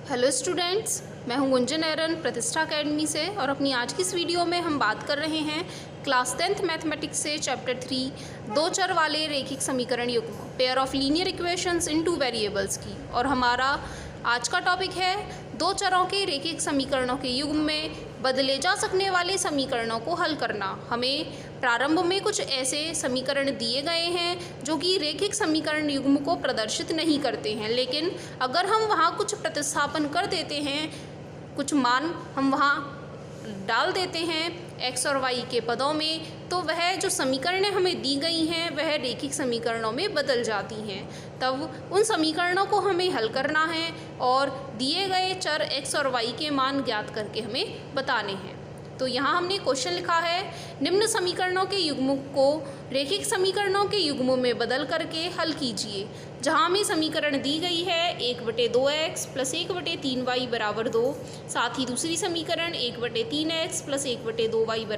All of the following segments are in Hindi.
हेलो स्टूडेंट्स, मैं हूं गुंजन एरन प्रतिष्ठा एकेडमी से और अपनी आज की इस वीडियो में हम बात कर रहे हैं क्लास 10th मैथमेटिक्स से चैप्टर 3 दो चर वाले रैखिक समीकरण युग्म pair of linear equations in two variables की। और हमारा आज का टॉपिक है दो चरों के रैखिक समीकरणों के युग्म में बदले जा सकने वाले समीकरणों को हल करना। हमें प्रारंभ में कुछ ऐसे समीकरण दिए गए हैं जो कि रैखिक समीकरण युग्म को प्रदर्शित नहीं करते हैं, लेकिन अगर हम वहाँ कुछ प्रतिस्थापन कर देते हैं, कुछ मान हम वहाँ डाल देते हैं x और y के पदों में, तो वह जो समीकरणें हमें दी गई हैं वह रैखिक समीकरणों में बदल जाती हैं। तब उन समीकरणों को हमें हल करना है और दिए गए चर x और y के मान ज्ञात करके हमें बताने हैं। तो यहाँ हमने क्वेश्चन लिखा है, निम्न समीकरणों के युग्म को रैखिक समीकरणों के युग्मों में बदल करके हल कीजिए। जहाँ हमें समीकरण दी गई है 1/2x + 1/3y = 2, साथ ही दूसरी समीकरण 1/3x + 1/2y =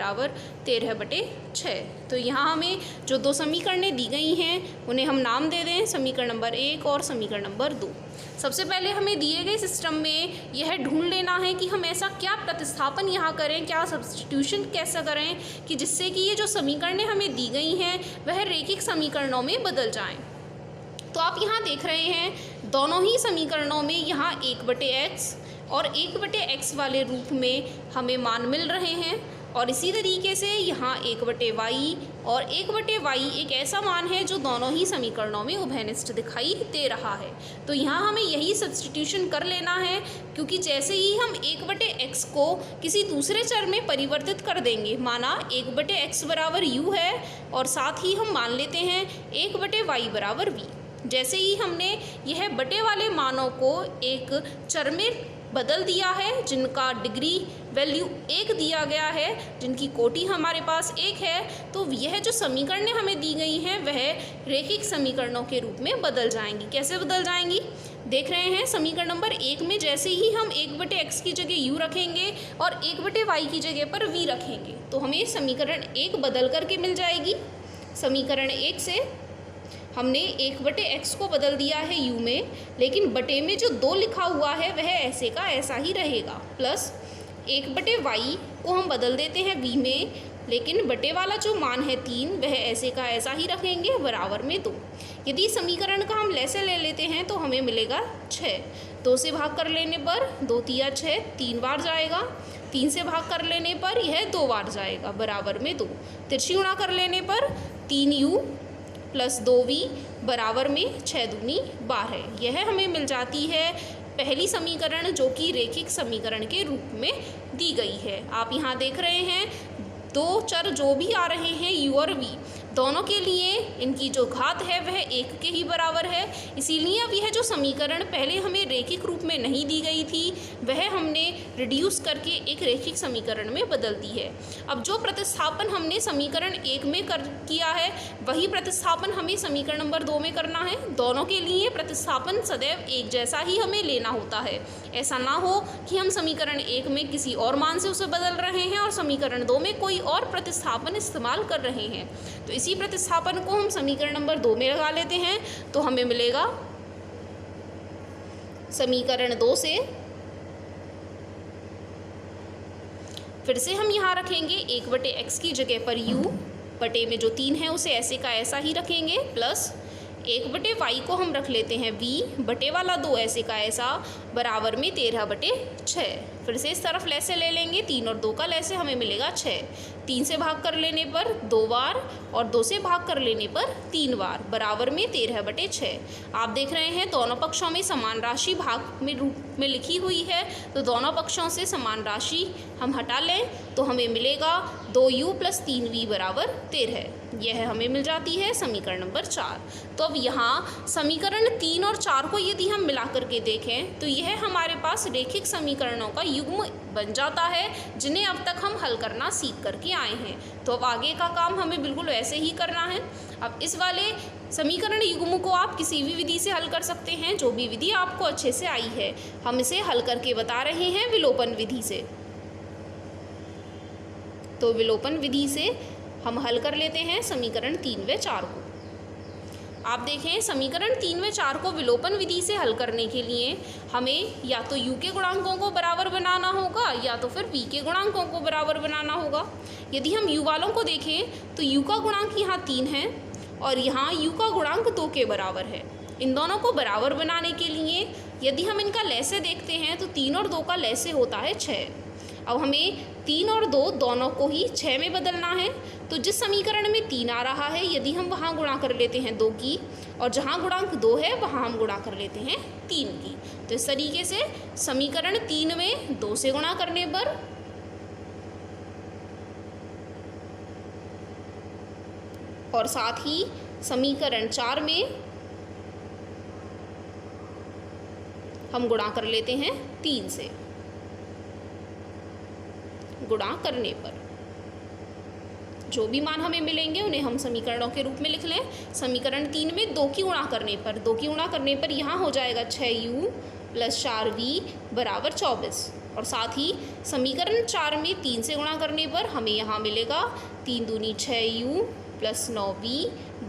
13/6। तो यहाँ हमें जो दो समीकरणें दी गई हैं उन्हें हम नाम दे दें, समीकरण नंबर 1 और समीकरण नंबर 2। सबसे पहले हमें दिए गए सिस्टम में यह ढूंढ लेना है कि हम ऐसा क्या प्रतिस्थापन यहाँ करें, क्या सब्स्टिट्यूशन कैसा करें कि जिससे कि ये जो समीकरणें हमें दी गई हैं वह रैखिक समीकरणों में बदल जाएं। तो आप यहाँ देख रहे हैं दोनों ही समीकरणों में यहाँ 1/x और 1/x वाले रूप में हमें मान मिल रहे हैं, और इसी तरीके से यहाँ 1/y और 1/y एक ऐसा मान है जो दोनों ही समीकरणों में उभयनिष्ठ दिखाई दे रहा है। तो यहाँ हमें यही सब्स्टिट्यूशन कर लेना है, क्योंकि जैसे ही हम 1/x को किसी दूसरे चर में परिवर्तित कर देंगे, माना 1/x = u है और साथ ही हम मान लेते हैं 1/y = v। जैसे ही हमने यह बटे वाले मानों को एक चर में बदल दिया है जिनका डिग्री वैल्यू 1 दिया गया है, जिनकी कोटि हमारे पास 1 है, तो यह जो समीकरणें हमें दी गई हैं वह रैखिक समीकरणों के रूप में बदल जाएंगी। कैसे बदल जाएंगी देख रहे हैं। समीकरण नंबर 1 में जैसे ही हम 1/x की जगह u रखेंगे और 1/y की जगह पर v रखेंगे, तो हमें समीकरण 1 बदल करके मिल जाएगी। समीकरण 1 से हमने 1/x को बदल दिया है u में, लेकिन बटे में जो 2 लिखा हुआ है वह ऐसे का ऐसा ही रहेगा, प्लस 1/y को हम बदल देते हैं v में, लेकिन बटे वाला जो मान है 3 वह ऐसे का ऐसा ही रखेंगे, बराबर में 2। यदि समीकरण का हम लैसे ले लेते हैं तो हमें मिलेगा 6। 2 से भाग कर लेने पर 2 × 6 3 बार जाएगा, 3 से भाग कर लेने पर यह 2 बार जाएगा, बराबर में 2। तिरछी गुणा कर लेने पर 3u + 2v = 6 दूनी 12। यह हमें मिल जाती है पहली समीकरण जो कि रैखिक समीकरण के रूप में दी गई है। आप यहाँ देख रहे हैं दो चर जो भी आ रहे हैं u और v, दोनों के लिए इनकी जो घात है वह 1 के ही बराबर है। इसीलिए अब यह जो समीकरण पहले हमें रैखिक रूप में नहीं दी गई थी वह हमने रिड्यूस करके एक रैखिक समीकरण में बदल दी है। अब जो प्रतिस्थापन हमने समीकरण 1 में किया है वही प्रतिस्थापन हमें समीकरण नंबर 2 में करना है। दोनों के लिए प्रतिस्थापन सदैव एक जैसा ही हमें लेना होता है। ऐसा ना हो कि हम समीकरण 1 में किसी और मान से उसे बदल रहे हैं और समीकरण 2 में कोई और प्रतिस्थापन इस्तेमाल कर रहे हैं। तो इसी प्रतिस्थापन को हम समीकरण नंबर 2 में लगा लेते हैं, तो हमें मिलेगा समीकरण 2 से फिर से हम यहाँ रखेंगे 1/x की जगह पर u, बटे में जो 3 है उसे ऐसे का ऐसा ही रखेंगे, प्लस 1/y को हम रख लेते हैं v, बटे वाला 2 ऐसे का ऐसा, बराबर में 13/6। फिर से इस तरफ लैसे ले लेंगे, 3 और 2 का लैसे हमें मिलेगा 6। 3 से भाग कर लेने पर 2 बार और 2 से भाग कर लेने पर 3 बार, बराबर में 13/6। आप देख रहे हैं दोनों पक्षों में समान राशि भाग में रूप में लिखी हुई है, तो दोनों पक्षों से समान राशि हम हटा लें तो हमें मिलेगा 2u + 3v = 13। यह हमें मिल जाती है समीकरण नंबर 4। तो अब यहाँ समीकरण 3 और 4 को यदि हम मिला करके देखें तो यह हमारे पास रैखिक समीकरणों का युग्म बन जाता है, जिन्हें अब तक हम हल करना सीख करके आए हैं। तो अब आगे का काम हमें बिल्कुल वैसे ही करना है। अब इस वाले समीकरण युग्म को आप किसी भी विधि से हल कर सकते हैं, जो भी विधि आपको अच्छे से आई है। हम इसे हल करके बता रहे हैं विलोपन विधि से। तो विलोपन विधि से हम हल कर लेते हैं समीकरण 3 व 4 को। आप देखें समीकरण 3 व 4 को विलोपन विधि से हल करने के लिए हमें या तो u के गुणांकों को बराबर बनाना होगा या तो फिर v के गुणांकों को बराबर बनाना होगा। यदि हम u वालों को देखें तो u का गुणांक यहाँ 3 है और यहाँ u का गुणांक 2 के बराबर है। इन दोनों को बराबर बनाने के लिए यदि हम इनका लैसे देखते हैं तो 3 और 2 का लैसे होता है 6। अब हमें 3 और 2 दोनों को ही 6 में बदलना है। तो जिस समीकरण में 3 आ रहा है यदि हम वहाँ गुणा कर लेते हैं 2 की और जहाँ गुणांक 2 है वहाँ हम गुणा कर लेते हैं 3 की। तो इस तरीके से समीकरण 3 में 2 से गुणा करने पर और साथ ही समीकरण 4 में हम गुणा कर लेते हैं 3 से। गुणा करने पर जो भी मान हमें मिलेंगे उन्हें हम समीकरणों के रूप में लिख लें। समीकरण 3 में 2 की गुणा करने पर यहाँ हो जाएगा 6u + 4v बराबर 24 और साथ ही समीकरण 4 में 3 से गुणा करने पर हमें यहाँ मिलेगा 3 दूनी 6u + 9v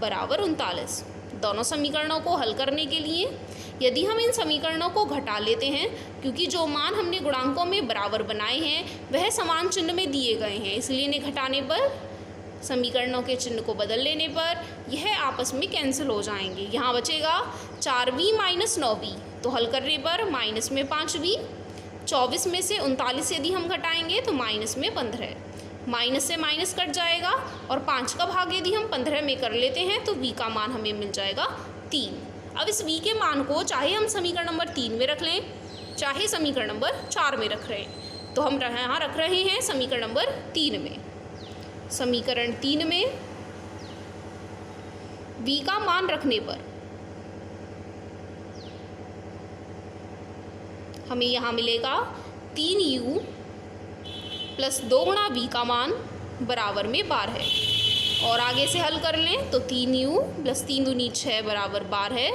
बराबर 39। दोनों समीकरणों को हल करने के लिए यदि हम इन समीकरणों को घटा लेते हैं, क्योंकि जो मान हमने गुणांकों में बराबर बनाए हैं वह समान चिन्ह में दिए गए हैं, इसलिए इन्हें घटाने पर समीकरणों के चिन्ह को बदल लेने पर यह आपस में कैंसिल हो जाएंगे। यहाँ बचेगा 4v - 9v, तो हल करने पर माइनस में 5v, 24 में से 39 यदि हम घटाएंगे तो माइनस में 15, माइनस से माइनस कट जाएगा और 5 का भाग यदि हम 15 में कर लेते हैं तो v का मान हमें मिल जाएगा 3। अब इस v के मान को चाहे हम समीकरण नंबर 3 में रख लें चाहे समीकरण नंबर 4 में रख रहे हैं, तो हम यहाँ रख रहे हैं समीकरण नंबर 3 में। समीकरण 3 में v का मान रखने पर हमें यहाँ मिलेगा 3u + 2 गुणा v का मान बराबर में 12 है। और आगे से हल कर लें तो 3u + 3 दूनी 6 बराबर 12,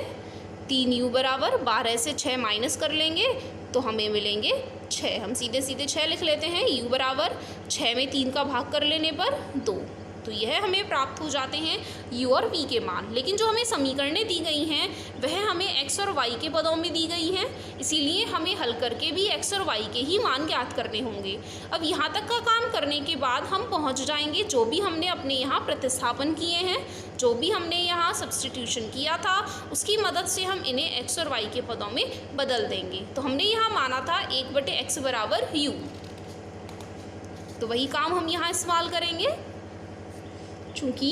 3u बराबर 12 से 6 माइनस कर लेंगे तो हमें मिलेंगे 6। हम सीधे सीधे 6 लिख लेते हैं। u बराबर 6 में 3 का भाग कर लेने पर 2, तो यह हमें प्राप्त हो जाते हैं u और v के मान। लेकिन जो हमें समीकरणें दी गई हैं वह हमें x और y के पदों में दी गई हैं, इसीलिए हमें हल करके भी x और y के ही मान ज्ञात करने होंगे। अब यहाँ तक का काम करने के बाद हम पहुँच जाएंगे जो भी हमने अपने यहाँ प्रतिस्थापन किए हैं, जो भी हमने यहाँ सब्सटीट्यूशन किया था उसकी मदद से हम इन्हें x और y के पदों में बदल देंगे। तो हमने यहाँ माना था 1/x बराबर u, तो वही काम हम यहाँ इस्तेमाल करेंगे। चूँकि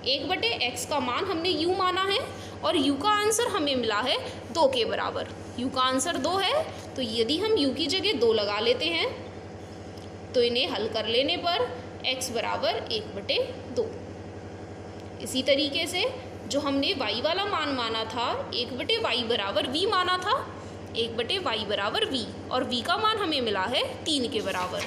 1/x का मान हमने u माना है और u का आंसर हमें मिला है 2 के बराबर। u का आंसर 2 है, तो यदि हम u की जगह 2 लगा लेते हैं तो इन्हें हल कर लेने पर x बराबर 1/2। इसी तरीके से जो हमने y वाला मान माना था 1/y बराबर v माना था, 1/y बराबर v और v का मान हमें मिला है 3 के बराबर।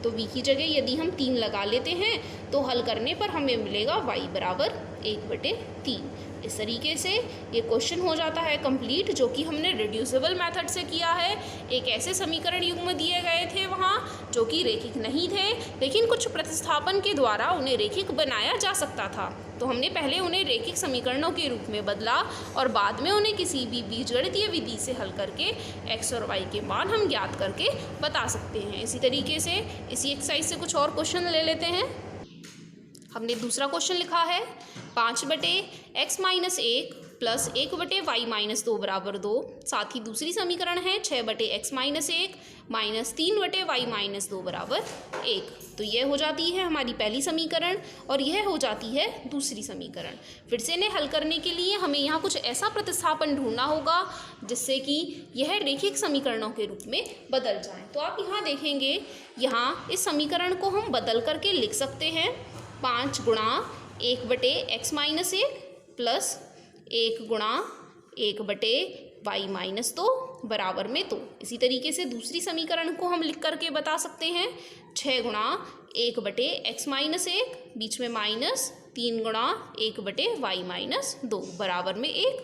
तो v की जगह यदि हम 3 लगा लेते हैं तो हल करने पर हमें मिलेगा y बराबर 1/3। इस तरीके से ये क्वेश्चन हो जाता है कंप्लीट, जो कि हमने रिड्यूसिबल मेथड से किया है। एक ऐसे समीकरण युग्म दिए गए थे वहाँ जो कि रेखिक नहीं थे, लेकिन कुछ प्रतिस्थापन के द्वारा उन्हें रेखिक बनाया जा सकता था। तो हमने पहले उन्हें रेखिक समीकरणों के रूप में बदला और बाद में उन्हें किसी भी बीजगणितीय विधि से हल करके x और y के मान हम ज्ञात करके बता सकते हैं। इसी तरीके से इसी एक्सरसाइज से कुछ और क्वेश्चन ले लेते हैं। हमने दूसरा क्वेश्चन लिखा है 5/x - 1 + 1/y - 2 बराबर 2। साथ ही दूसरी समीकरण है 6/x - 1 - 3/y - 2 बराबर 1। तो यह हो जाती है हमारी पहली समीकरण और यह हो जाती है दूसरी समीकरण। फिर से इन्हें हल करने के लिए हमें यहाँ कुछ ऐसा प्रतिस्थापन ढूंढना होगा जिससे कि यह रेखिक समीकरणों के रूप में बदल जाए। तो आप यहाँ देखेंगे, यहाँ इस समीकरण को हम बदल करके लिख सकते हैं 5 गुणा 1/x - 1 प्लस 1 गुणा 1/y - 2 बराबर में 2। इसी तरीके से दूसरी समीकरण को हम लिख करके बता सकते हैं 6 गुणा 1/x - 1 बीच में माइनस 3 गुणा 1/y - 2 बराबर में 1।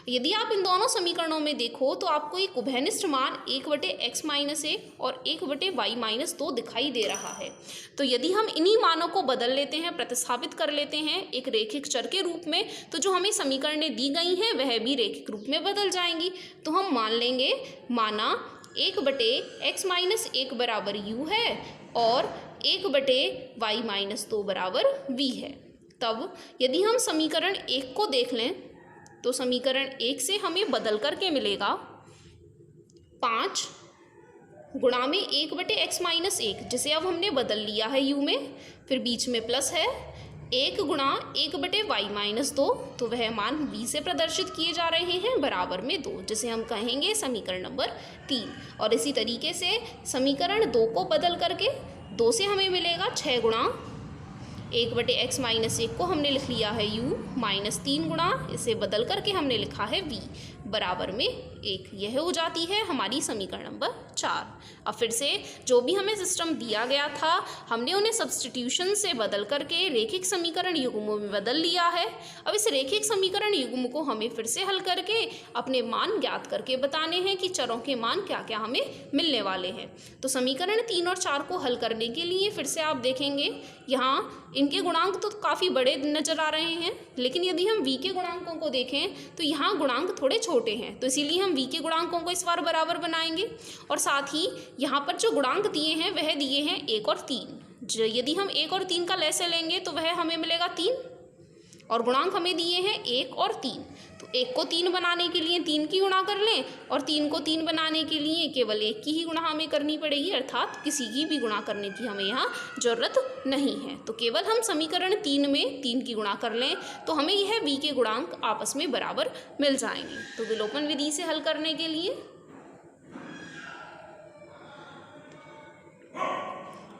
यदि आप इन दोनों समीकरणों में देखो तो आपको एक उभयनिष्ठ मान 1/x-1 और 1/y-2 दिखाई दे रहा है। तो यदि हम इन्हीं मानों को बदल लेते हैं, प्रतिस्थापित कर लेते हैं एक रैखिक चर के रूप में, तो जो हमें समीकरणें दी गई हैं वह भी रैखिक रूप में बदल जाएंगी। तो हम मान लेंगे, माना 1/x-1 बराबर u है और 1/y-2 बराबर v है। तब यदि हम समीकरण 1 को देख लें तो समीकरण 1 से हमें बदल करके मिलेगा 5 गुणा में 1/x-1, जिसे अब हमने बदल लिया है u में, फिर बीच में प्लस है 1 गुणा 1/y-2, तो वह मान v से प्रदर्शित किए जा रहे हैं बराबर में 2, जिसे हम कहेंगे समीकरण नंबर 3। और इसी तरीके से समीकरण 2 को बदल करके 2 से हमें मिलेगा 6 गुणा 1/x-1 को हमने लिख लिया है u माइनस 3 गुणा, इसे बदल करके हमने लिखा है v बराबर में 1। यह हो जाती है हमारी समीकरण नंबर 4। अब फिर से जो भी हमें सिस्टम दिया गया था हमने उन्हें सब्स्टिट्यूशन से बदल करके रैखिक समीकरण युग्मों में बदल लिया है। अब इस रैखिक समीकरण युग्म को हमें फिर से हल करके अपने मान ज्ञात करके बताने हैं कि चरों के मान क्या क्या हमें मिलने वाले हैं। तो समीकरण 3 और 4 को हल करने के लिए फिर से आप देखेंगे यहाँ इनके गुणांक तो काफ़ी बड़े नज़र आ रहे हैं, लेकिन यदि हम v के गुणांकों को देखें तो यहाँ गुणांक थोड़े छोटे हैं, तो इसीलिए हम v के गुणांकों को इस बार बराबर बनाएंगे। और साथ ही यहाँ पर जो गुणांक दिए हैं वह दिए हैं 1 और 3। यदि हम 1 और 3 का लैसे लेंगे तो वह हमें मिलेगा 3, और गुणांक हमें दिए हैं 1 और 3। तो 1 को 3 बनाने के लिए 3 की गुणा कर लें और 3 को 3 बनाने के लिए केवल 1 की ही गुणा हमें करनी पड़ेगी, अर्थात किसी की भी गुणा करने की हमें यहाँ ज़रूरत नहीं है। तो केवल हम समीकरण 3 में 3 की गुणा कर लें तो हमें यह v के गुणांक आपस में बराबर मिल जाएंगे। तो विलोपन विधि से हल करने के लिए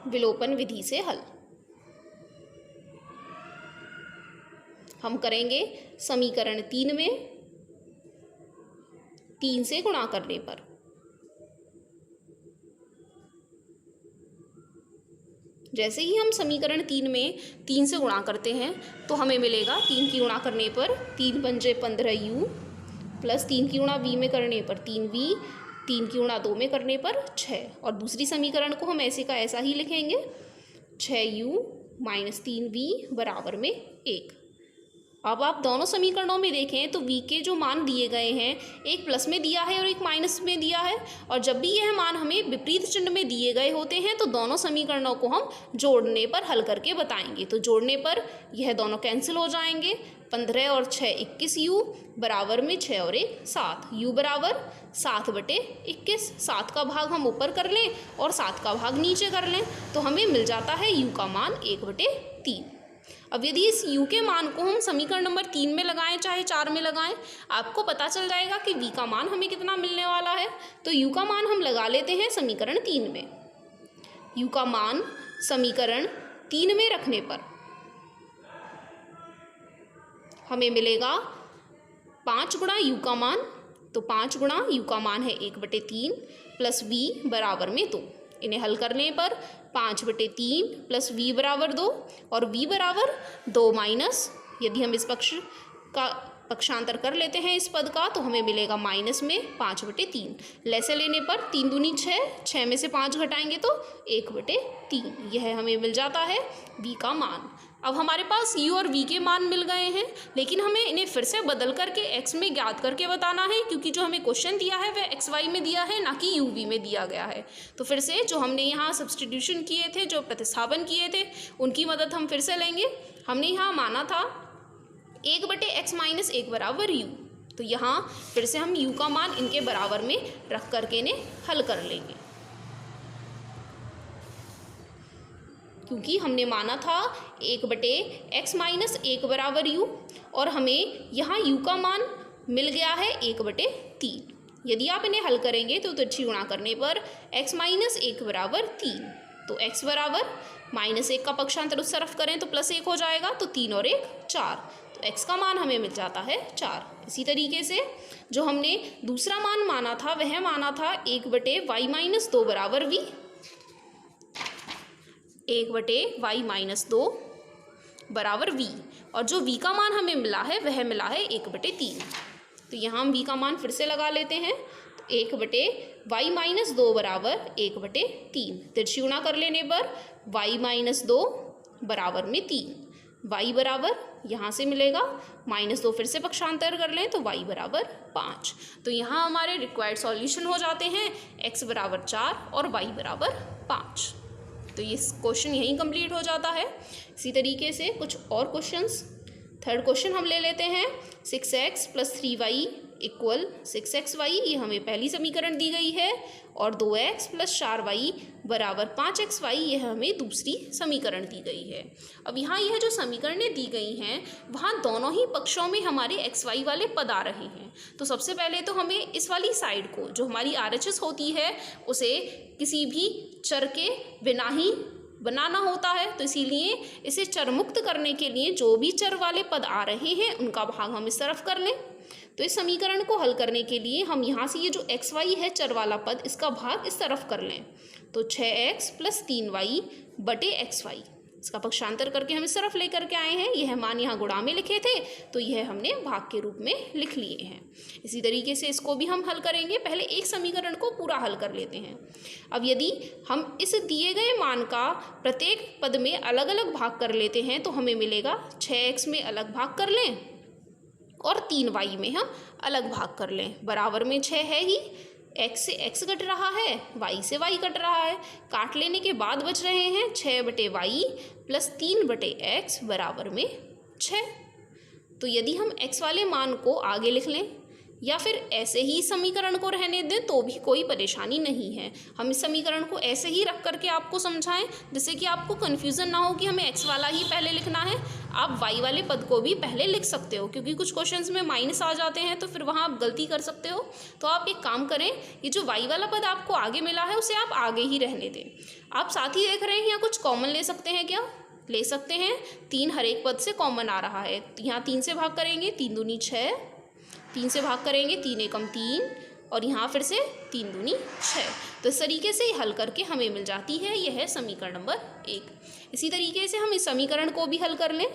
विलोपन विधि से हल हम करेंगे समीकरण 3 में 3 से गुणा करने पर जैसे ही हम समीकरण 3 में 3 से गुणा करते हैं तो हमें मिलेगा 3 की गुणा करने पर 3 पंजे 15u प्लस 3 की गुणा v में करने पर 3v, 3 की गुणा 2 में करने पर 6। और दूसरी समीकरण को हम ऐसे का ऐसा ही लिखेंगे 6u माइनस 3v बराबर में 1। अब आप दोनों समीकरणों में देखें तो v के जो मान दिए गए हैं एक प्लस में दिया है और एक माइनस में दिया है, और जब भी यह मान हमें विपरीत चिन्ह में दिए गए होते हैं तो दोनों समीकरणों को हम जोड़ने पर हल करके बताएंगे। तो जोड़ने पर यह दोनों कैंसिल हो जाएंगे, 15 और 6 21u बराबर में 6 और 1 7, u बराबर 7/21। 7 का भाग हम ऊपर कर लें और 7 का भाग नीचे कर लें तो हमें मिल जाता है u का मान 1/3। अब यदि इस u के मान को हम समीकरण नंबर 3 में लगाएं चाहे 4 में लगाएं, आपको पता चल जाएगा कि v का मान हमें कितना मिलने वाला है। तो u का मान हम लगा लेते हैं समीकरण 3 में। u का मान समीकरण 3 में रखने पर हमें मिलेगा 5 गुणा u का मान, तो 5 गुणा u का मान है 1/3 प्लस v बराबर में 2। इन्हें हल करने पर 5/3 प्लस v बराबर 2 और v बराबर 2 माइनस, यदि हम इस पक्ष का पक्षांतर कर लेते हैं इस पद का तो हमें मिलेगा माइनस में 5/3। लैसे लेने पर 3 दूनी 6, 6 में से 5 घटाएंगे तो 1/3। यह हमें मिल जाता है v का मान। अब हमारे पास u और v के मान मिल गए हैं, लेकिन हमें इन्हें फिर से बदल करके x में ज्ञात करके बताना है, क्योंकि जो हमें क्वेश्चन दिया है वह xy में दिया है ना कि uv में दिया गया है। तो फिर से जो हमने यहाँ सब्स्टिट्यूशन किए थे, जो प्रतिस्थापन किए थे, उनकी मदद हम फिर से लेंगे। हमने यहाँ माना था 1/x-1 बराबर u, तो यहाँ फिर से हम u का मान इनके बराबर में रख करके इन्हें हल कर लेंगे, क्योंकि हमने माना था 1/x-1 बराबर u और हमें यहाँ u का मान मिल गया है 1/3। यदि आप इन्हें हल करेंगे तो तिरछी गुणा करने पर x-1 बराबर 3, तो x बराबर -1 का पक्षांतर उस तरफ करें तो +1 हो जाएगा, तो 3 और 1 4, तो x का मान हमें मिल जाता है 4। इसी तरीके से जो हमने दूसरा मान माना था वह माना था 1/y-2 बराबर v, 1/y-2 बराबर v, और जो v का मान हमें मिला है वह मिला है 1/3। तो तो यहाँ हम v का मान फिर से लगा लेते हैं। तो 1/y माइनस 2 बराबर 1/3। तिरछी गुणा कर लेने पर y माइनस 2 बराबर में 3, y बराबर यहाँ से मिलेगा -2, फिर से पक्षांतर कर लें तो y बराबर 5। तो यहाँ हमारे रिक्वायर्ड सॉल्यूशन हो जाते हैं x बराबर 4 और y बराबर 5। तो ये क्वेश्चन यहीं कंप्लीट हो जाता है। इसी तरीके से कुछ और क्वेश्चंस, थर्ड क्वेश्चन हम ले लेते हैं। 6x + 3y = 6xy, ये हमें पहली समीकरण दी गई है, और 2x + 4y बराबर 5xy, यह हमें दूसरी समीकरण दी गई है। अब यहाँ यह जो समीकरणें दी गई हैं वहाँ दोनों ही पक्षों में हमारे xy वाले पद आ रहे हैं। तो सबसे पहले तो हमें इस वाली साइड को, जो हमारी RHS होती है, उसे किसी भी चर के बिना ही बनाना होता है। तो इसीलिए इसे चरमुक्त करने के लिए जो भी चर वाले पद आ रहे हैं उनका भाग हम इस तरफ कर लें। तो इस समीकरण को हल करने के लिए हम यहाँ से ये जो xy है चर वाला पद, इसका भाग इस तरफ कर लें। तो 6x + 3y बटे xy, इसका पक्षांतर करके हम इस तरफ लेकर के आए हैं। यह मान यहाँ गुणा में लिखे थे तो यह हमने भाग के रूप में लिख लिए हैं। इसी तरीके से इसको भी हम हल करेंगे। पहले एक समीकरण को पूरा हल कर लेते हैं। अब यदि हम इस दिए गए मान का प्रत्येक पद में अलग अलग भाग कर लेते हैं तो हमें मिलेगा 6x में अलग भाग कर लें और 3y में हम अलग भाग कर लें। बराबर में 6 है ही, x से x कट रहा है, y से y कट रहा है। काट लेने के बाद बच रहे हैं 6/y + 3/x बराबर में 6। तो यदि हम x वाले मान को आगे लिख लें या फिर ऐसे ही समीकरण को रहने दें तो भी कोई परेशानी नहीं है। हम इस समीकरण को ऐसे ही रख करके आपको समझाएं जिससे कि आपको कन्फ्यूज़न ना हो कि हमें x वाला ही पहले लिखना है। आप y वाले पद को भी पहले लिख सकते हो, क्योंकि कुछ क्वेश्चंस में माइनस आ जाते हैं तो फिर वहाँ आप गलती कर सकते हो। तो आप एक काम करें, ये जो y वाला पद आपको आगे मिला है उसे आप आगे ही रहने दें। आप साथ ही देख रहे हैं यहाँ कुछ कॉमन ले सकते हैं क्या? ले सकते हैं। 3 हर एक पद से कॉमन आ रहा है। यहाँ 3 से भाग करेंगे, 3 दूनी 6, 3 से भाग करेंगे, 3 एकम 3, और यहाँ फिर से 3 दूनी 6। तो इस तरीके से हल करके हमें मिल जाती है, यह है समीकरण नंबर 1। इसी तरीके से हम इस समीकरण को भी हल कर लें।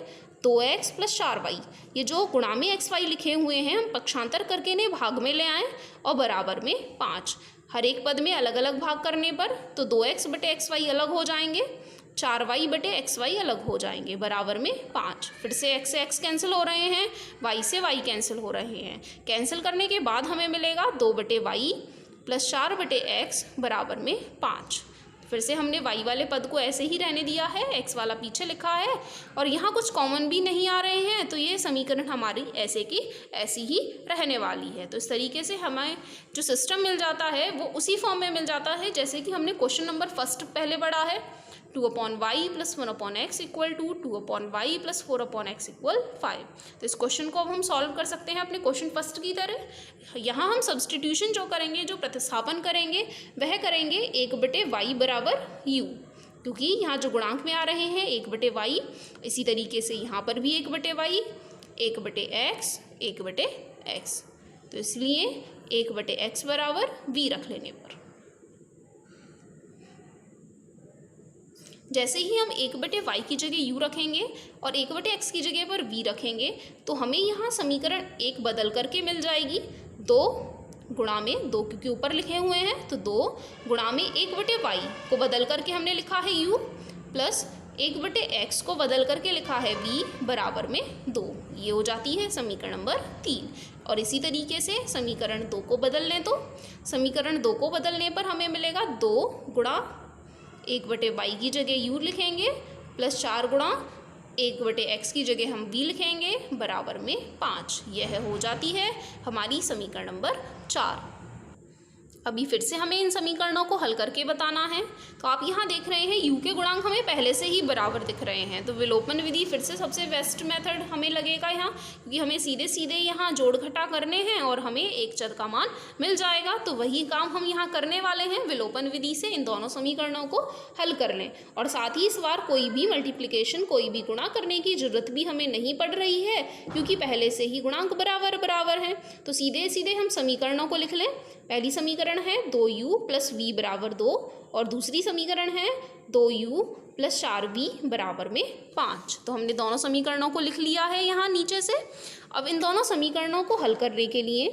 2x + 4y, ये जो गुणा में xy लिखे हुए हैं हम पक्षांतर करके इन्हें भाग में ले आएँ और बराबर में 5। हर एक पद में अलग अलग भाग करने पर तो 2x/xy अलग हो जाएंगे, 4y/xy अलग हो जाएंगे, बराबर में 5। फिर से x से x कैंसिल हो रहे हैं, y से y कैंसिल हो रहे हैं। कैंसिल करने के बाद हमें मिलेगा 2/y + 4/x बराबर में 5। फिर से हमने y वाले पद को ऐसे ही रहने दिया है, x वाला पीछे लिखा है, और यहाँ कुछ कॉमन भी नहीं आ रहे हैं, तो ये समीकरण हमारी ऐसे की ऐसी ही रहने वाली है। तो इस तरीके से हमें जो सिस्टम मिल जाता है वो उसी फॉर्म में मिल जाता है जैसे कि हमने क्वेश्चन नंबर फर्स्ट पहले पढ़ा है। 2/y + 1/x = 2, 2/y + 4/x = 5। तो इस क्वेश्चन को अब हम सॉल्व कर सकते हैं अपने क्वेश्चन फर्स्ट की तरह। यहाँ हम सब्सटीट्यूशन जो करेंगे, जो प्रतिस्थापन करेंगे, वह करेंगे 1/y बराबर u, क्योंकि यहाँ जो गुणांक में आ रहे हैं 1/y, इसी तरीके से यहाँ पर भी 1/y, 1/x, 1/x। तो इसलिए 1/x बराबर v रख लेने पर, जैसे ही हम 1/y की जगह u रखेंगे और 1/x की जगह पर v रखेंगे तो हमें यहाँ समीकरण 1 बदल करके मिल जाएगी। 2 गुणा में 2, क्योंकि ऊपर लिखे हुए हैं, तो 2 गुणा में 1/y को बदल करके हमने लिखा है u, प्लस 1/x को बदल करके लिखा है v बराबर में 2। ये हो जाती है समीकरण नंबर 3। और इसी तरीके से समीकरण 2 को बदल लें तो समीकरण 2 को बदलने पर हमें मिलेगा 2 गुणा 1/y की जगह u लिखेंगे, प्लस 4 गुणा 1/x की जगह हम v लिखेंगे, बराबर में 5। यह हो जाती है हमारी समीकरण नंबर 4। अभी फिर से हमें इन समीकरणों को हल करके बताना है। तो आप यहाँ देख रहे हैं u के गुणांक हमें पहले से ही बराबर दिख रहे हैं, तो विलोपन विधि फिर से सबसे बेस्ट मेथड हमें लगेगा यहाँ, क्योंकि हमें सीधे सीधे यहाँ जोड़ घटा करने हैं और हमें एक चर का मान मिल जाएगा। तो वही काम हम यहाँ करने वाले हैं, विलोपन विधि से इन दोनों समीकरणों को हल कर लें। और साथ ही इस बार कोई भी मल्टीप्लिकेशन, कोई भी गुणा करने की जरूरत भी हमें नहीं पड़ रही है, क्योंकि पहले से ही गुणांक बराबर बराबर हैं। तो सीधे सीधे हम समीकरणों को लिख लें। पहली समीकरण है 2u प्लस v बराबर 2 और दूसरी समीकरण है 2u प्लस 4v बराबर में 5। तो हमने दोनों समीकरणों को लिख लिया है यहाँ नीचे से। अब इन दोनों समीकरणों को हल करने के लिए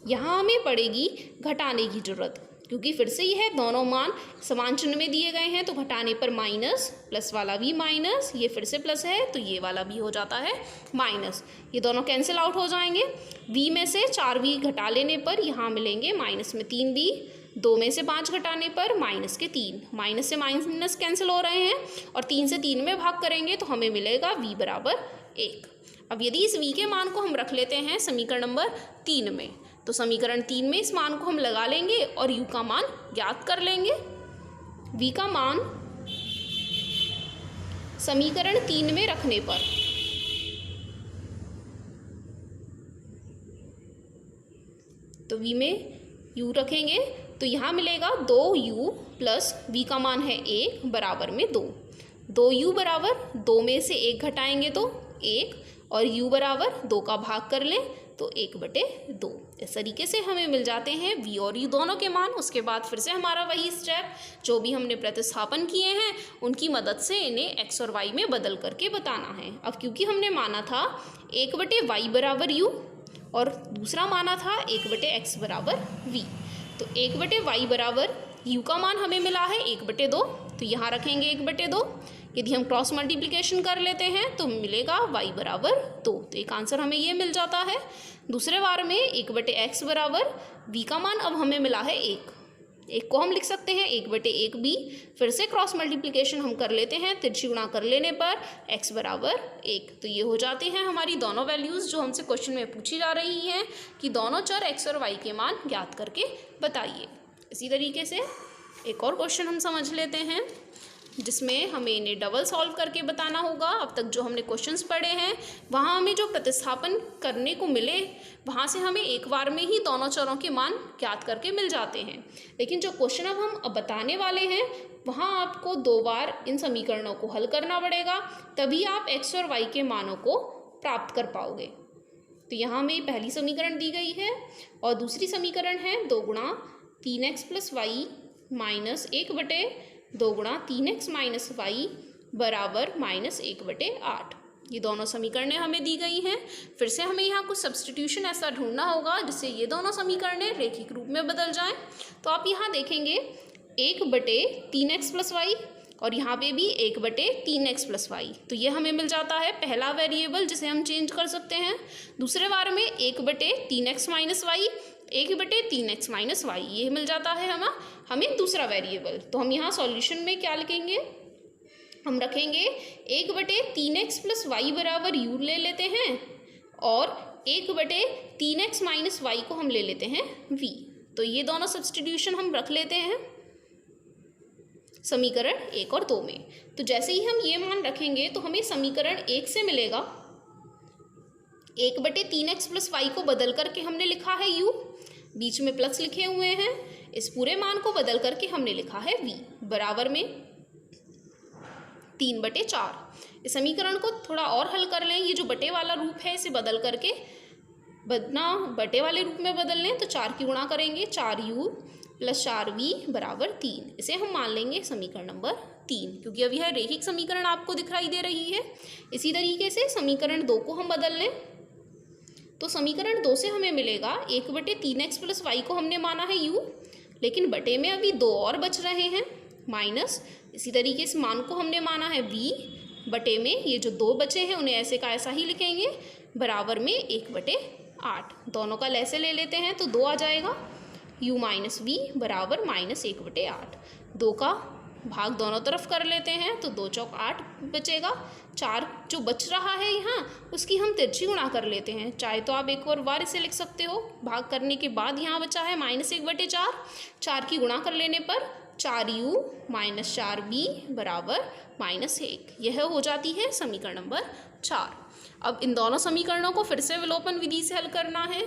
यहाँ हमें पड़ेगी घटाने की जरूरत, क्योंकि फिर से यह दोनों मान समान चिन्ह में दिए गए हैं, तो घटाने पर माइनस, प्लस वाला भी माइनस, ये फिर से प्लस है तो ये वाला भी हो जाता है माइनस। ये दोनों कैंसिल आउट हो जाएंगे। v में से 4v घटा लेने पर यहाँ मिलेंगे माइनस में 3v, 2 में से 5 घटाने पर माइनस के 3, माइनस से माइनस कैंसिल हो रहे हैं और 3 से 3 में भाग करेंगे तो हमें मिलेगा v बराबर 1। अब यदि इस v के मान को हम रख लेते हैं समीकरण नंबर 3 में, तो समीकरण 3 में इस मान को हम लगा लेंगे और u का मान ज्ञात कर लेंगे। v का मान समीकरण 3 में रखने पर तो v में u रखेंगे तो यहाँ मिलेगा 2u प्लस v का मान है 1 बराबर में 2। 2u बराबर 2 में से 1 घटाएंगे तो 1 और u बराबर 2 का भाग कर लें तो 1/2। इस तरीके से हमें मिल जाते हैं v और u दोनों के मान। उसके बाद फिर से हमारा वही स्टेप, जो भी हमने प्रतिस्थापन किए हैं उनकी मदद से इन्हें x और y में बदल करके बताना है। अब क्योंकि हमने माना था 1/y बराबर u और दूसरा माना था 1/x बराबर v, तो 1/y बराबर u का मान हमें मिला है 1/2, तो यहाँ रखेंगे 1/2। यदि हम क्रॉस मल्टीप्लिकेशन कर लेते हैं तो मिलेगा y बराबर 2, तो एक आंसर हमें ये मिल जाता है। दूसरे बार में 1/x बराबर v का मान अब हमें मिला है 1 को हम लिख सकते हैं 1/1b। फिर से क्रॉस मल्टीप्लिकेशन हम कर लेते हैं, तिरछी गुणा कर लेने पर x बराबर 1, तो ये हो जाती हैं हमारी दोनों वैल्यूज़ जो हमसे क्वेश्चन में पूछी जा रही हैं कि दोनों चर x और y के मान ज्ञात करके बताइए। इसी तरीके से एक और क्वेश्चन हम समझ लेते हैं जिसमें हमें इन्हें डबल सॉल्व करके बताना होगा। अब तक जो हमने क्वेश्चंस पढ़े हैं वहाँ हमें जो प्रतिस्थापन करने को मिले वहाँ से हमें एक बार में ही दोनों चरों के मान ज्ञात करके मिल जाते हैं, लेकिन जो क्वेश्चन अब हम बताने वाले हैं वहाँ आपको 2 बार इन समीकरणों को हल करना पड़ेगा, तभी आप x और y के मानों को प्राप्त कर पाओगे। तो यहाँ हमें पहली समीकरण दी गई है और दूसरी समीकरण है 2 गुणा 3x प्लस वाई माइनस 1/2 गुणा 3x माइनस वाई बराबर -1/8। ये दोनों समीकरणें हमें दी गई हैं। फिर से हमें यहाँ कुछ सब्स्टिट्यूशन ऐसा ढूंढना होगा जिससे ये दोनों समीकरणें रेखिक रूप में बदल जाएं। तो आप यहाँ देखेंगे 1/3x प्लस वाई और यहाँ पे भी 1/3x प्लस वाई, तो ये हमें मिल जाता है पहला वेरिएबल जिसे हम चेंज कर सकते हैं। दूसरे बार में 1/3x minus Y, 1/3x minus Y, ये मिल जाता है हमें दूसरा वेरिएबल। तो हम यहाँ सॉल्यूशन में क्या लिखेंगे, हम रखेंगे 1/3x प्लस वाई बराबर u ले लेते हैं और 1/3x माइनस वाई को हम ले लेते हैं v। तो ये दोनों सब्स्टिट्यूशन हम रख लेते हैं समीकरण 1 और 2 में। तो जैसे ही हम ये मान रखेंगे तो हमें समीकरण 1 से मिलेगा 1/3x प्लस वाई को बदल करके हमने लिखा है u, बीच में प्लस लिखे हुए हैं। इस पूरे मान को बदल करके हमने लिखा है v बराबर में 3/4। इस समीकरण को थोड़ा और हल कर लें, ये जो बटे वाला रूप है इसे बदल करके बटे वाले रूप में बदल लें तो 4 की गुणा करेंगे, 4u प्लस 4v बराबर 3। इसे हम मान लेंगे समीकरण नंबर 3, क्योंकि अब यह रेखिक समीकरण आपको दिखाई दे रही है। इसी तरीके से समीकरण 2 को हम बदल लें तो समीकरण 2 से हमें मिलेगा 1/3x प्लस वाई को हमने माना है u, लेकिन बटे में अभी 2 और बच रहे हैं माइनस। इसी तरीके से मान को हमने माना है v, बटे में ये जो 2 बचे हैं उन्हें ऐसे का ऐसा ही लिखेंगे बराबर में 1/8। दोनों का ऐसे ले लेते हैं तो 2 आ जाएगा, u माइनस v बराबर -1/8। 2 का भाग दोनों तरफ कर लेते हैं तो 2 चौक 8 बचेगा। 4 जो बच रहा है यहाँ उसकी हम तिरछी गुणा कर लेते हैं, चाहे तो आप एक और बार इसे लिख सकते हो। भाग करने के बाद यहाँ बचा है -1/4, 4 की गुणा कर लेने पर 4u माइनस 4v बराबर -1। यह हो जाती है समीकरण नंबर 4। अब इन दोनों समीकरणों को फिर से विलोपन विधि से हल करना है।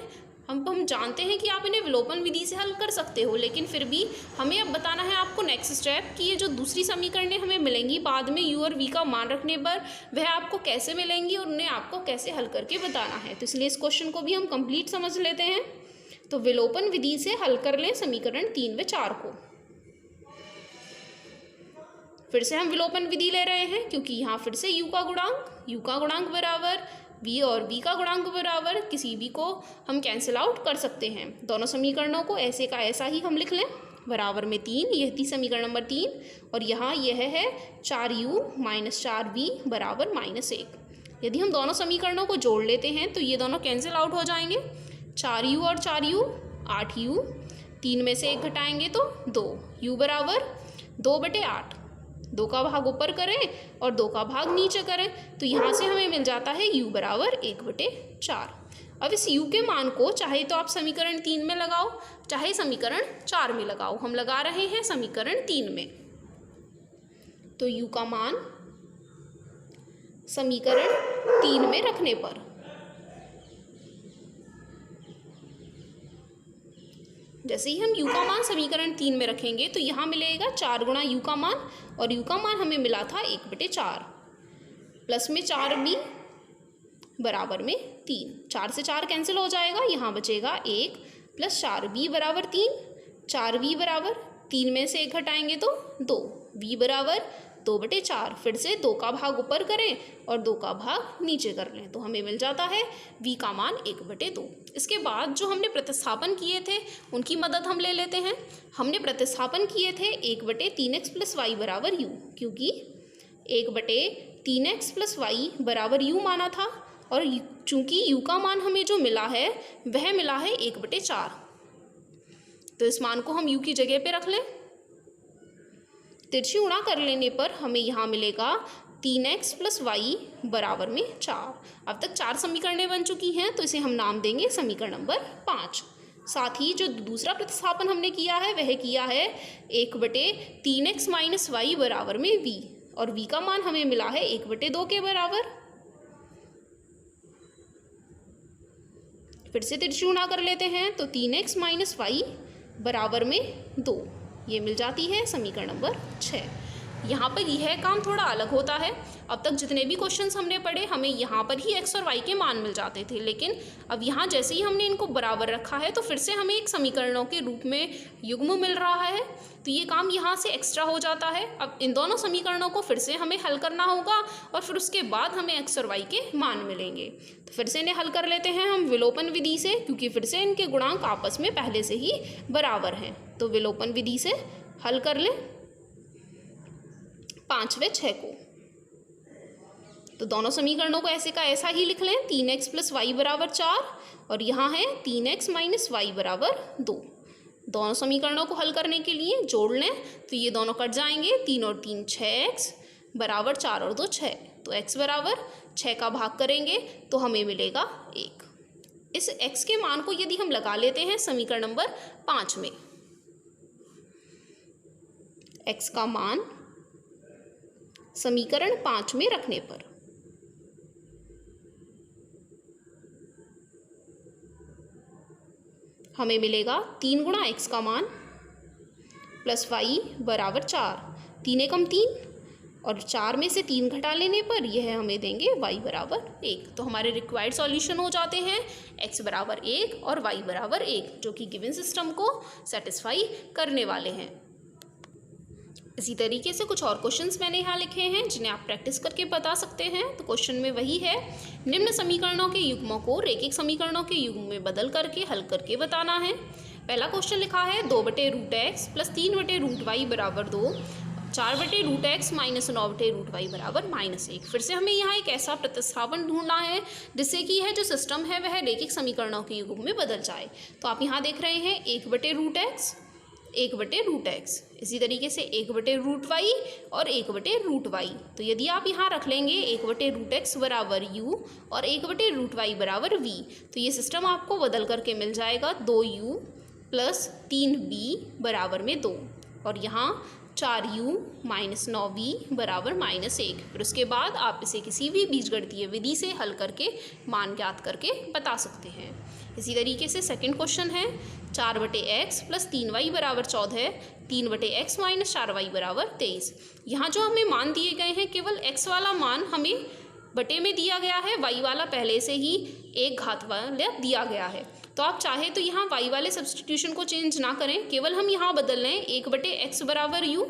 हम जानते हैं कि आप इन्हें विलोपन विधि से हल कर सकते हो, लेकिन फिर भी हमें अब बताना है आपको नेक्स्ट स्टेप कि ये जो दूसरी समीकरणें हमें मिलेंगी बाद में u और v का मान रखने पर, वह आपको कैसे मिलेंगी और उन्हें आपको कैसे हल करके बताना है। तो इसलिए इस क्वेश्चन को भी हम कंप्लीट समझ लेते हैं। तो विलोपन विधि से हल कर लें समीकरण 3 व 4 को। फिर से हम विलोपन विधि ले रहे हैं क्योंकि यहाँ फिर से u का गुणांक बराबर v और v का गुणांक बराबर किसी भी को हम कैंसिल आउट कर सकते हैं। दोनों समीकरणों को ऐसे का ऐसा ही हम लिख लें, बराबर में 3, यह थी समीकरण नंबर 3, और यहाँ यह है 4u माइनस 4v बराबर -1। यदि हम दोनों समीकरणों को जोड़ लेते हैं तो ये दोनों कैंसिल आउट हो जाएंगे। 4u और 4u 8u, 3 में से 1 घटाएंगे तो 2, u बराबर 2/8। 2 का भाग ऊपर करें और 2 का भाग नीचे करें तो यहाँ से हमें मिल जाता है u बराबर 1/4। अब इस u के मान को चाहे तो आप समीकरण 3 में लगाओ, चाहे समीकरण 4 में लगाओ। हम लगा रहे हैं समीकरण 3 में, तो u का मान समीकरण 3 में रखने पर जैसे ही हम u का मान समीकरण 3 में रखेंगे तो यहाँ मिलेगा 4 गुणा u का मान, और u का मान हमें मिला था 1/4, प्लस में 4b बराबर में 3। 4 से 4 कैंसिल हो जाएगा, यहाँ बचेगा 1 प्लस 4b बराबर 3। 4v बराबर 3 में से 1 घटाएंगे तो 2, v बराबर 2/4। फिर से 2 का भाग ऊपर करें और 2 का भाग नीचे कर लें तो हमें मिल जाता है v का मान 1/2। इसके बाद जो हमने प्रतिस्थापन किए थे उनकी मदद हम ले लेते हैं। हमने प्रतिस्थापन किए थे 1/3x प्लस वाई बराबर u, क्योंकि 1/3x प्लस वाई बराबर u माना था, और चूंकि u का मान हमें जो मिला है वह मिला है 1/4, तो इस मान को हम u की जगह पे रख लें। तिरछी गुणा कर लेने पर हमें यहाँ मिलेगा 3x प्लस वाई बराबर में 4। अब तक 4 समीकरणें बन चुकी हैं तो इसे हम नाम देंगे समीकरण नंबर 5। साथ ही जो दूसरा प्रतिस्थापन हमने किया है वह किया है 1/3x माइनस वाई बराबर में v, और v का मान हमें मिला है 1/2 के बराबर। फिर से तिरछी गुणा कर लेते हैं तो 3x माइनस वाई बराबर में 2, ये मिल जाती है समीकरण नंबर 6। यहाँ पर यह काम थोड़ा अलग होता है। अब तक जितने भी क्वेश्चंस हमने पढ़े हमें यहाँ पर ही x और y के मान मिल जाते थे, लेकिन अब यहाँ जैसे ही हमने इनको बराबर रखा है तो फिर से हमें एक समीकरणों के रूप में युग्म मिल रहा है, तो ये काम यहाँ से एक्स्ट्रा हो जाता है। अब इन दोनों समीकरणों को फिर से हमें हल करना होगा और फिर उसके बाद हमें x और y के मान मिलेंगे। तो फिर से इन्हें हल कर लेते हैं हम विलोपन विधि से, क्योंकि फिर से इनके गुणांक आपस में पहले से ही बराबर हैं। तो विलोपन विधि से हल कर लें 5 व 6 को, तो दोनों समीकरणों को ऐसे का ऐसा ही लिख लें। 3x प्लस वाई बराबर 4 और यहाँ है 3x माइनस वाई बराबर 2। दोनों समीकरणों को हल करने के लिए जोड़ लें तो ये दोनों कट जाएंगे। 3 और 3 6x बराबर 4 और 2 6, तो x बराबर 6 का भाग करेंगे तो हमें मिलेगा 1। इस x के मान को यदि हम लगा लेते हैं समीकरण नंबर 5 में, x का मान समीकरण 5 में रखने पर हमें मिलेगा 3 गुणा x का मान प्लस y बराबर 4। 3 एकम 3 और 4 में से 3 घटा लेने पर यह हमें देंगे y बराबर 1। तो हमारे रिक्वायर्ड सॉल्यूशन हो जाते हैं x बराबर 1 और y बराबर 1, जो कि गिवन सिस्टम को सेटिस्फाई करने वाले हैं। इसी तरीके से कुछ और क्वेश्चंस मैंने यहाँ लिखे हैं जिन्हें आप प्रैक्टिस करके बता सकते हैं। तो क्वेश्चन में वही है, निम्न समीकरणों के युग्मों को रेखिक समीकरणों के युग्म में बदल करके हल करके बताना है। पहला क्वेश्चन लिखा है 2/√x प्लस 3/√y बराबर 2, 4/√x माइनस 9/√y बराबर -1। फिर से हमें यहाँ एक ऐसा प्रतिस्थापन ढूंढना है जिससे कि यह जो सिस्टम है वह रेखिक समीकरणों के युग्म में बदल जाए। तो आप यहाँ देख रहे हैं 1/√x 1/√x, इसी तरीके से 1/√y और 1/√y। तो यदि आप यहाँ रख लेंगे 1/√x बराबर u और 1/√y बराबर v, तो ये सिस्टम आपको बदल करके मिल जाएगा 2u प्लस 3b बराबर में 2, और यहाँ 4u माइनस 9v बराबर -1। फिर उसके बाद आप इसे किसी भी बीजगणितीय विधि से हल करके मान ज्ञात करके बता सकते हैं। इसी तरीके से सेकंड क्वेश्चन है 4/x प्लस 3y बराबर 14, 3/x माइनस 4y बराबर 23। यहाँ जो हमें मान दिए गए हैं केवल x वाला मान हमें बटे में दिया गया है, y वाला पहले से ही एक घात वाला दिया गया है। तो आप चाहे तो यहाँ y वाले सब्सटीट्यूशन को चेंज ना करें, केवल हम यहाँ बदल लें 1/x बराबर u,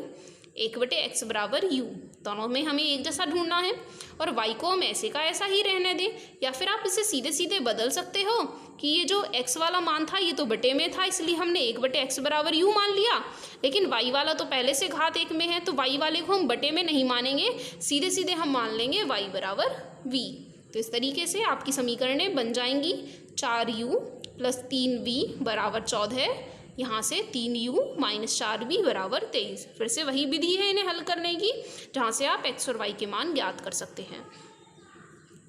1/x बराबर u, दोनों में हमें एक जैसा ढूंढना है और y को हम ऐसे का ऐसा ही रहने दें। या फिर आप इसे सीधे सीधे बदल सकते हो कि ये जो x वाला मान था ये तो बटे में था, इसलिए हमने 1/x बराबर u मान लिया, लेकिन y वाला तो पहले से घात 1 में है, तो y वाले को हम बटे में नहीं मानेंगे, सीधे सीधे हम मान लेंगे y बराबर v। तो इस तरीके से आपकी समीकरणें बन जाएंगी 4u + 3v बराबर 14, यहाँ से 3u - 4v बराबर 23। फिर से वही विधि है इन्हें हल करने की, जहाँ से आप x और y के मान ज्ञात कर सकते हैं।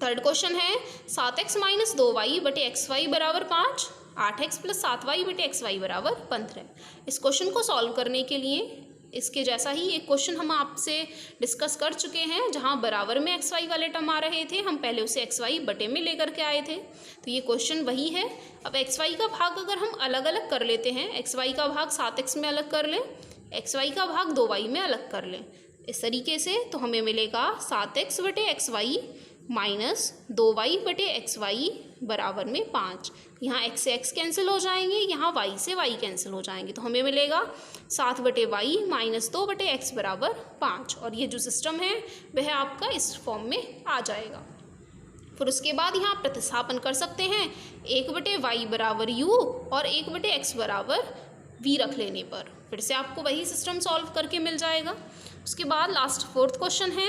थर्ड क्वेश्चन है 7x - 2y बटे xy बराबर 5, 8x + 7y बटे xy बराबर 15। इस क्वेश्चन को सॉल्व करने के लिए इसके जैसा ही एक क्वेश्चन हम आपसे डिस्कस कर चुके हैं, जहां बराबर में xy वाले टर्म आ रहे थे, हम पहले उसे xy बटे में लेकर के आए थे, तो ये क्वेश्चन वही है। अब xy का भाग अगर हम अलग अलग कर लेते हैं, xy का भाग 7x में अलग कर लें, xy का भाग 2y में अलग कर लें, इस तरीके से तो हमें मिलेगा 7x बटे xy माइनस 2y बटे xy बराबर में 5। यहाँ x से x कैंसिल हो जाएंगे, यहाँ y से y कैंसिल हो जाएंगे, तो हमें मिलेगा 7 बटे y माइनस 2 बटे x बराबर 5। और ये जो सिस्टम है वह आपका इस फॉर्म में आ जाएगा। फिर उसके बाद यहाँ प्रतिस्थापन कर सकते हैं, 1 बटे y बराबर u और 1 बटे x बराबर v रख लेने पर फिर से आपको वही सिस्टम सॉल्व करके मिल जाएगा। उसके बाद लास्ट फोर्थ क्वेश्चन है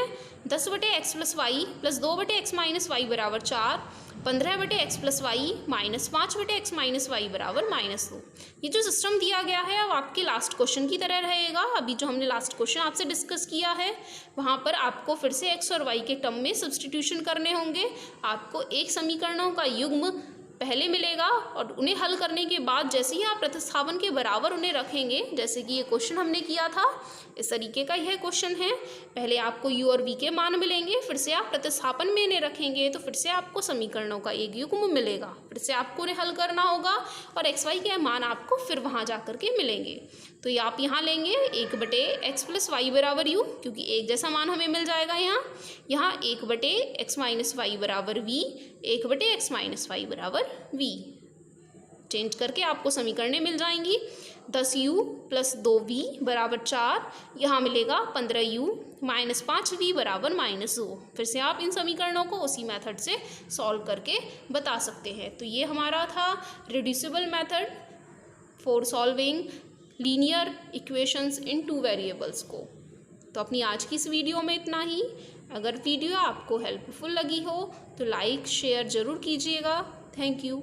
10 बटे x + y + 2 बटे x - y बराबर 4, 15 बटे x + y माइनस 5 बटे x - y बराबर -2। ये जो सिस्टम दिया गया है अब आपके लास्ट क्वेश्चन की तरह रहेगा। अभी जो हमने लास्ट क्वेश्चन आपसे डिस्कस किया है वहाँ पर आपको फिर से x और y के टर्म में सब्सटीट्यूशन करने होंगे। आपको एक समीकरणों का युग्म पहले मिलेगा और उन्हें हल करने के बाद जैसे ही आप प्रतिस्थापन के बराबर उन्हें रखेंगे, जैसे कि ये क्वेश्चन हमने किया था, इस तरीके का यह क्वेश्चन है। पहले आपको u और v के मान मिलेंगे, फिर से आप प्रतिस्थापन में इन्हें रखेंगे तो फिर से आपको समीकरणों का एक युग्म मिलेगा, फिर से आपको उन्हें हल करना होगा और x y के मान आपको फिर वहाँ जा कर के मिलेंगे। तो ये आप यहाँ लेंगे 1 बटे x + y बराबर u, क्योंकि एक जैसा मान हमें मिल जाएगा यहाँ 1 बटे x - y बराबर v, 1 बटे x - y बराबर v। चेंज करके आपको समीकरणें मिल जाएंगी 10u + 2v बराबर 4, यहाँ मिलेगा 15u - 5v बराबर -2। फिर से आप इन समीकरणों को उसी मेथड से सॉल्व करके बता सकते हैं। तो ये हमारा था reducible method for solving linear equations in 2 variables को। तो अपनी आज की इस वीडियो में इतना ही। अगर वीडियो आपको हेल्पफुल लगी हो तो लाइक शेयर ज़रूर कीजिएगा। Thank you.